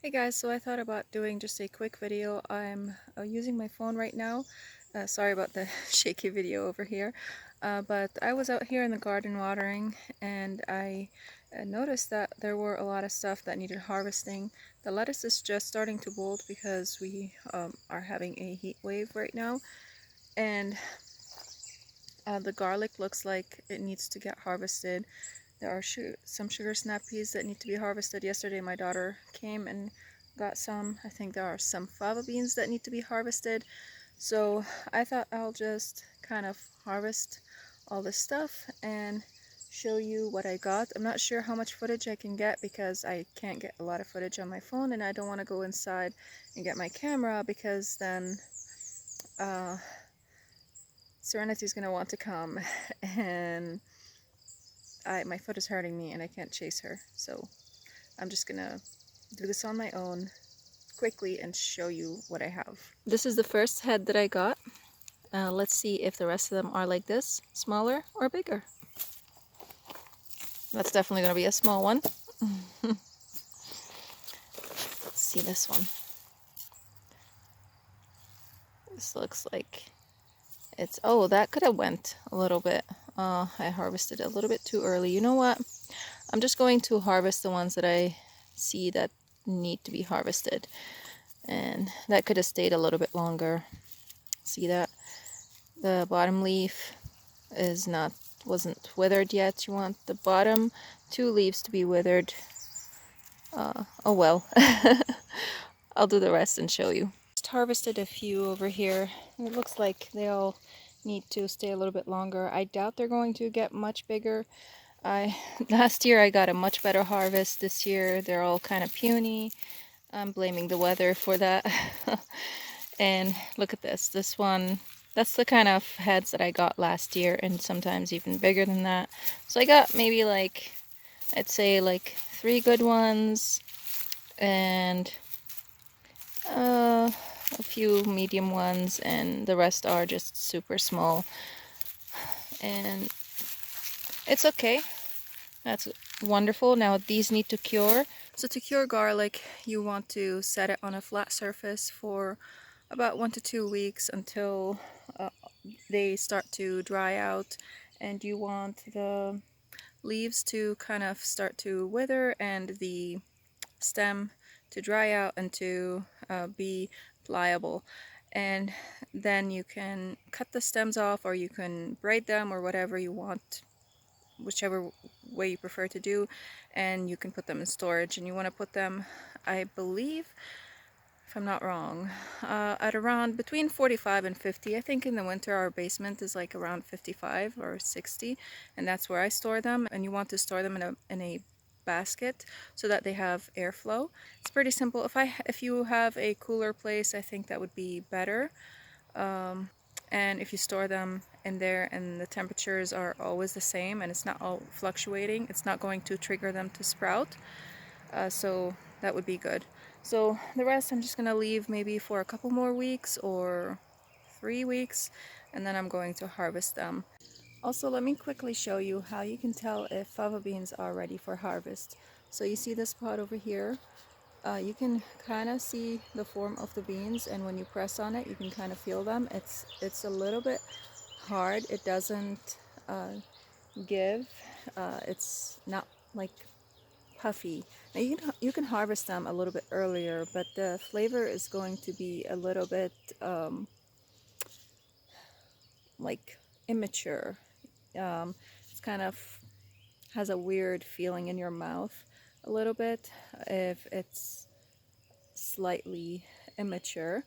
Hey guys, so I thought about doing just a quick video. I'm using my phone right now. Sorry about the shaky video over here. But I was out here in the garden watering and I noticed that there were a lot of stuff that needed harvesting. The lettuce is just starting to bolt because we are having a heat wave right now. And the garlic looks like it needs to get harvested. There are some sugar snap peas that need to be harvested. Yesterday my daughter came and got some. I think there are some fava beans that need to be harvested. So I thought I'll just kind of harvest all this stuff and show you what I got. I'm not sure how much footage I can get because I can't get a lot of footage on my phone, and I don't want to go inside and get my camera because then Serenity's going to want to come and my foot is hurting me and I can't chase her. So I'm just gonna do this on my own quickly and show you what I have. This is the first head that I got. Let's see if the rest of them are like this, smaller or bigger. That's definitely gonna be a small one. Let's see this one. This looks like it's, oh, that could have went a little bit. I harvested a little bit too early. You know what? I'm just going to harvest the ones that I see that need to be harvested. And that could have stayed a little bit longer. See that? The bottom leaf is wasn't withered yet. You want the bottom two leaves to be withered. Oh well. I'll do the rest and show you. Just harvested a few over here. It looks like they all need to stay a little bit longer. I doubt they're going to get much bigger. Last year I got a much better harvest. This year they're all kind of puny. I'm blaming the weather for that. And look at this. This one, that's the kind of heads that I got last year, and sometimes even bigger than that. So I got maybe like, I'd say like 3 good ones and a few medium ones, and the rest are just super small. And it's okay. That's wonderful. Now these need to cure. So to cure garlic, you want to set it on a flat surface for about 1 to 2 weeks until they start to dry out, and you want the leaves to kind of start to wither and the stem to dry out and to be pliable. And then you can cut the stems off, or you can braid them, or whatever you want, whichever way you prefer to do, and you can put them in storage. And you want to put them, I believe, if I'm not wrong, at around between 45 and 50. I think in the winter our basement is like around 55 or 60, and that's where I store them. And you want to store them in a basket so that they have airflow. It's pretty simple. If you have a cooler place, I think that would be better. And if you store them in there and the temperatures are always the same and it's not all fluctuating, it's not going to trigger them to sprout. So that would be good. So the rest I'm just gonna leave maybe for a couple more weeks or 3 weeks, and then I'm going to harvest them. Also, let me quickly show you how you can tell if fava beans are ready for harvest. So you see this pot over here? You can kind of see the form of the beans, and when you press on it you can kind of feel them. It's a little bit hard. It doesn't give. It's not like puffy. Now you can harvest them a little bit earlier, but the flavor is going to be a little bit like immature. It's kind of has a weird feeling in your mouth a little bit if it's slightly immature.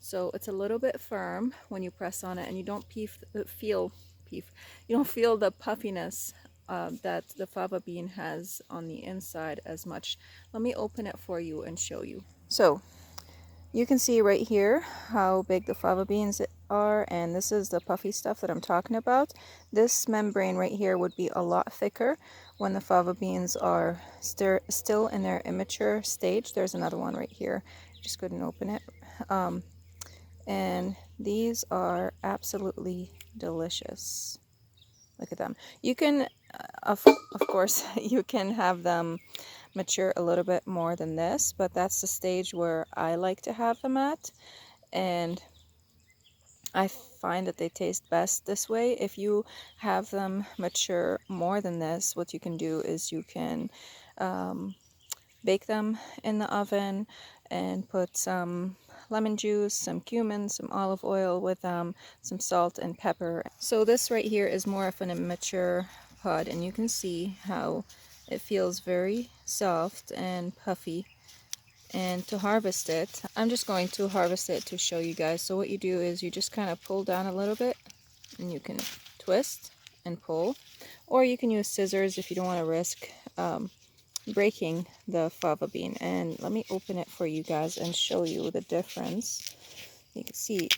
So it's a little bit firm when you press on it, and you don't feel the puffiness that the fava bean has on the inside as much. Let me open it for you and show you. So you can see right here how big the fava beans are, and this is the puffy stuff that I'm talking about. This membrane right here would be a lot thicker when the fava beans are still in their immature stage. There's another one right here. Just couldn't open it. And these are absolutely delicious. Look at them. You can, of course, you can have them mature a little bit more than this, but that's the stage where I like to have them at, and I find that they taste best this way. If you have them mature more than this, what you can do is you can bake them in the oven and put some lemon juice, some cumin, some olive oil with some salt and pepper. So this right here is more of an immature pod, and you can see how it feels very soft and puffy. And to harvest it, I'm just going to harvest it to show you guys. So what you do is you just kind of pull down a little bit, and you can twist and pull, or you can use scissors if you don't want to risk breaking the fava bean. And let me open it for you guys and show you the difference. You can see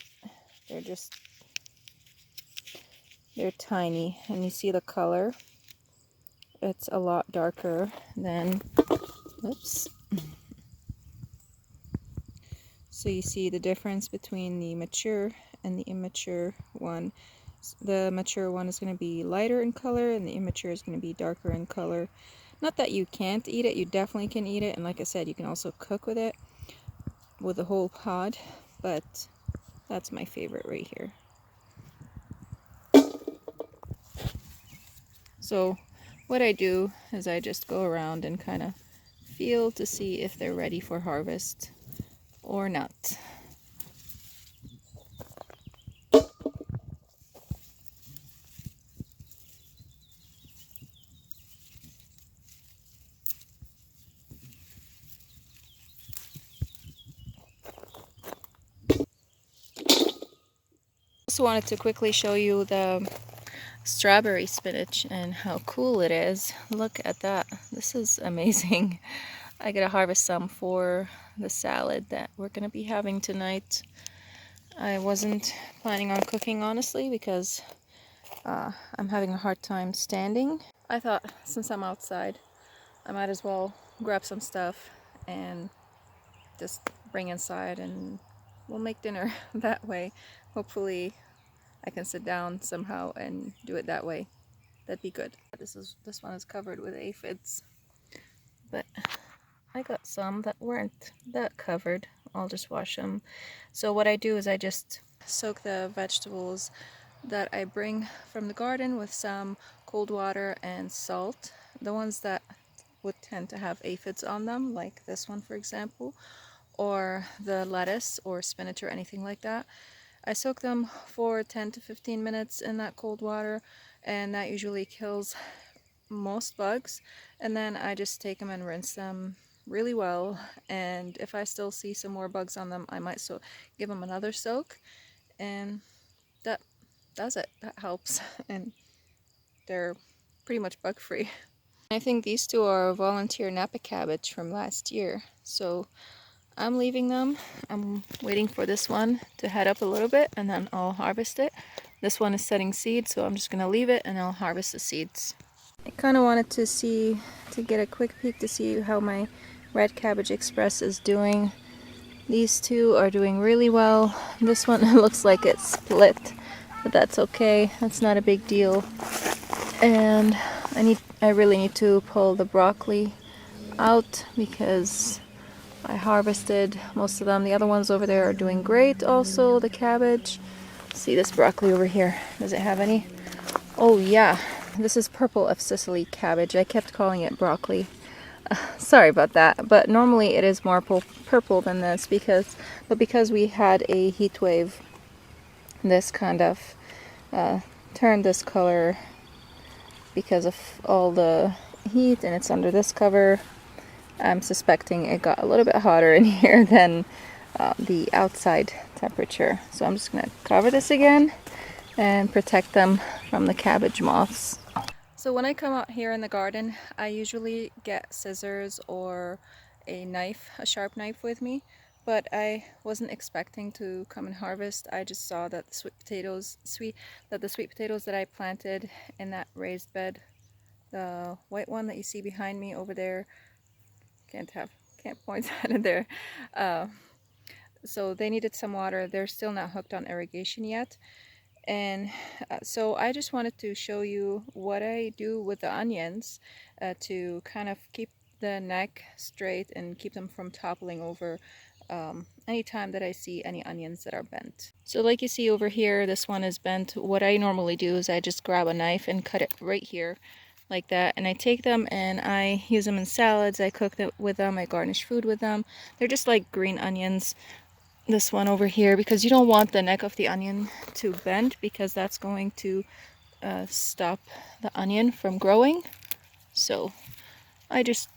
they're tiny, and you see the color. It's a lot darker than, oops. So you see the difference between the mature and the immature one. The mature one is going to be lighter in color, and the immature is going to be darker in color. Not that you can't eat it, you definitely can eat it, and like I said, you can also cook with it, with the whole pod, but that's my favorite right here. So what I do is I just go around and kind of feel to see if they're ready for harvest or not. Just wanted to quickly show you the strawberry spinach and how cool it is. Look at that. This is amazing. I gotta harvest some for the salad that we're gonna be having tonight. I wasn't planning on cooking, honestly, because I'm having a hard time standing. I thought since I'm outside, I might as well grab some stuff and just bring inside, and we'll make dinner that way. Hopefully I can sit down somehow and do it that way. That'd be good. This one is covered with aphids, but I got some that weren't that covered. I'll just wash them. So what I do is I just soak the vegetables that I bring from the garden with some cold water and salt. The ones that would tend to have aphids on them, like this one for example, or the lettuce or spinach or anything like that. I soak them for 10 to 15 minutes in that cold water, and that usually kills most bugs. And then I just take them and rinse them really well, and if I still see some more bugs on them, I might give them another soak, and that does it. That helps, and they're pretty much bug free. I think these two are volunteer Napa cabbage from last year, so I'm leaving them. I'm waiting for this one to head up a little bit, and then I'll harvest it. This one is setting seeds, so I'm just gonna leave it and I'll harvest the seeds. I kind of wanted to get a quick peek to see how my Red Cabbage Express is doing. These two are doing really well. This one looks like it's split, but that's okay. That's not a big deal. And I really need to pull the broccoli out because I harvested most of them. The other ones over there are doing great also. The cabbage. See this broccoli over here. Does it have any? Oh yeah. This is purple of Sicily cabbage. I kept calling it broccoli. Sorry about that. But normally it is more purple than this because we had a heat wave, this kind of turned this color because of all the heat, and it's under this cover. I'm suspecting it got a little bit hotter in here than the outside temperature. So I'm just going to cover this again and protect them from the cabbage moths. So when I come out here in the garden, I usually get scissors or a knife, a sharp knife with me, but I wasn't expecting to come and harvest. I just saw that the sweet potatoes that I planted in that raised bed, the white one that you see behind me over there, can't point at it there. So they needed some water. They're still not hooked on irrigation yet. And so I just wanted to show you what I do with the onions to kind of keep the neck straight and keep them from toppling over anytime that I see any onions that are bent. So like you see over here, this one is bent. What I normally do is I just grab a knife and cut it right here like that, and I take them and I use them in salads. I cook them with them, I garnish food with them. They're just like green onions. This one over here, because you don't want the neck of the onion to bend, because that's going to stop the onion from growing. So I just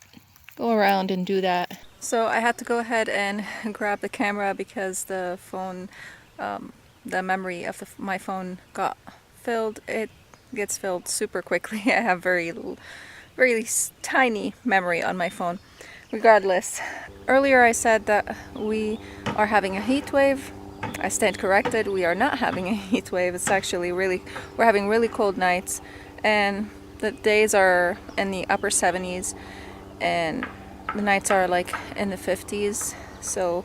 go around and do that. So I had to go ahead and grab the camera because the phone, the memory of my phone got filled. It gets filled super quickly. I have very tiny memory on my phone. Regardless, earlier I said that we are having a heat wave. I stand corrected. We are not having a heat wave. It's actually we're having really cold nights, and the days are in the upper 70s and the nights are like in the 50s, so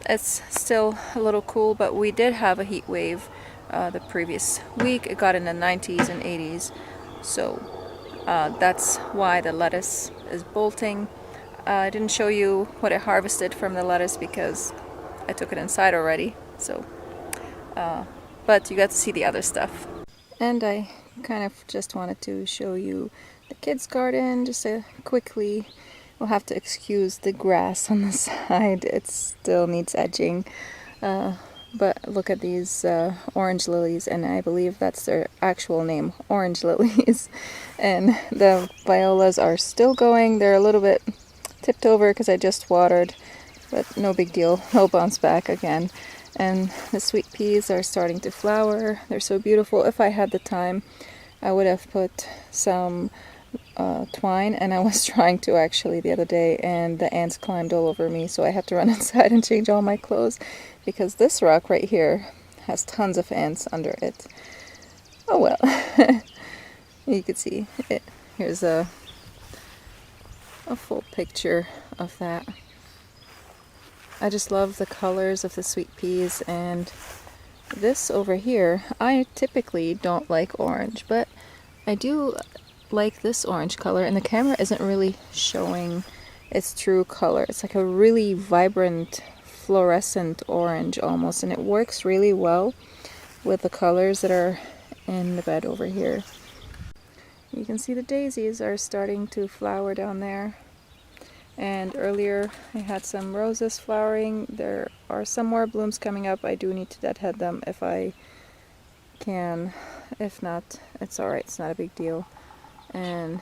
it's still a little cool. But we did have a heat wave the previous week. It got in the 90s and 80s, so that's why the lettuce is bolting. I didn't show you what I harvested from the lettuce because I took it inside already, so but you got to see the other stuff. And I kind of just wanted to show you the kids' garden just quickly. We'll have to excuse the grass on the side. It still needs edging. But look at these orange lilies, and I believe that's their actual name, orange lilies. And the violas are still going. They're a little bit tipped over because I just watered, but no big deal. They'll bounce back again. And the sweet peas are starting to flower. They're so beautiful. If I had the time, I would have put some twine, and I was trying to actually the other day, and the ants climbed all over me, so I had to run inside and change all my clothes because this rock right here has tons of ants under it. Oh well. You can see it. Here's a full picture of that. I just love the colors of the sweet peas. And this over here, I typically don't like orange, but I do like this orange color, and the camera isn't really showing its true color. It's like a really vibrant fluorescent orange almost, and it works really well with the colors that are in the bed over here. You can see the daisies are starting to flower down there, and earlier I had some roses flowering. There are some more blooms coming up. I do need to deadhead them if I can. If not, it's alright, it's not a big deal. And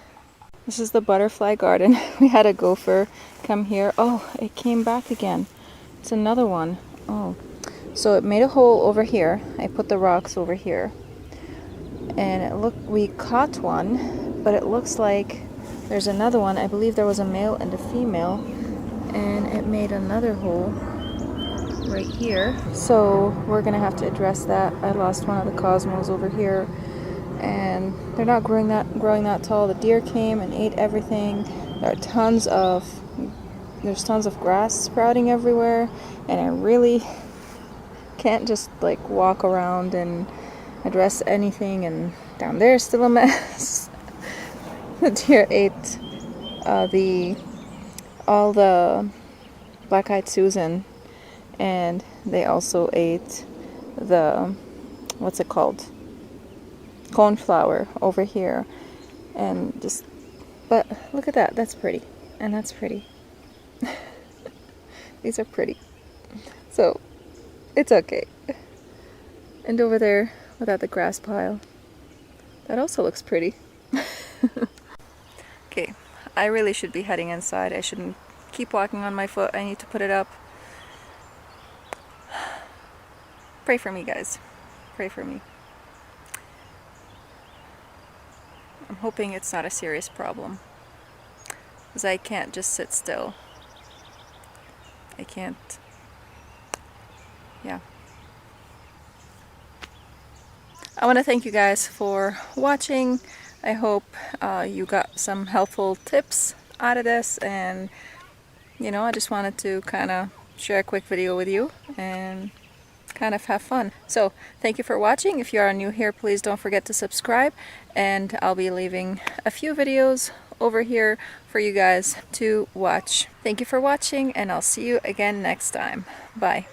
this is the butterfly garden. We had a gopher come here. Oh, it came back again. It's another one. Oh, so it made a hole over here. I put the rocks over here, and we caught one, but it looks like there's another one. I believe there was a male and a female, and it made another hole right here. So we're gonna have to address that. I lost one of the cosmos over here, and they're not growing that tall. The deer came and ate everything. There's tons of grass sprouting everywhere, and I really can't just like walk around and address anything. And down there's still a mess. The deer ate all the black-eyed Susan, and they also ate the, what's it called, coneflower over here. And just, but look at that, that's pretty, and that's pretty. These are pretty, so it's okay. And over there without the grass pile, that also looks pretty. Okay, I really should be heading inside. I shouldn't keep walking on my foot. I need to put it up. Pray for me, guys. Pray for me. I'm hoping it's not a serious problem, because I can't just sit still. I can't. Yeah. I want to thank you guys for watching. I hope you got some helpful tips out of this, and I just wanted to kind of share a quick video with you and kind of have fun. So thank you for watching. If you are new here, please don't forget to subscribe, and I'll be leaving a few videos over here for you guys to watch. Thank you for watching, and I'll see you again next time. Bye.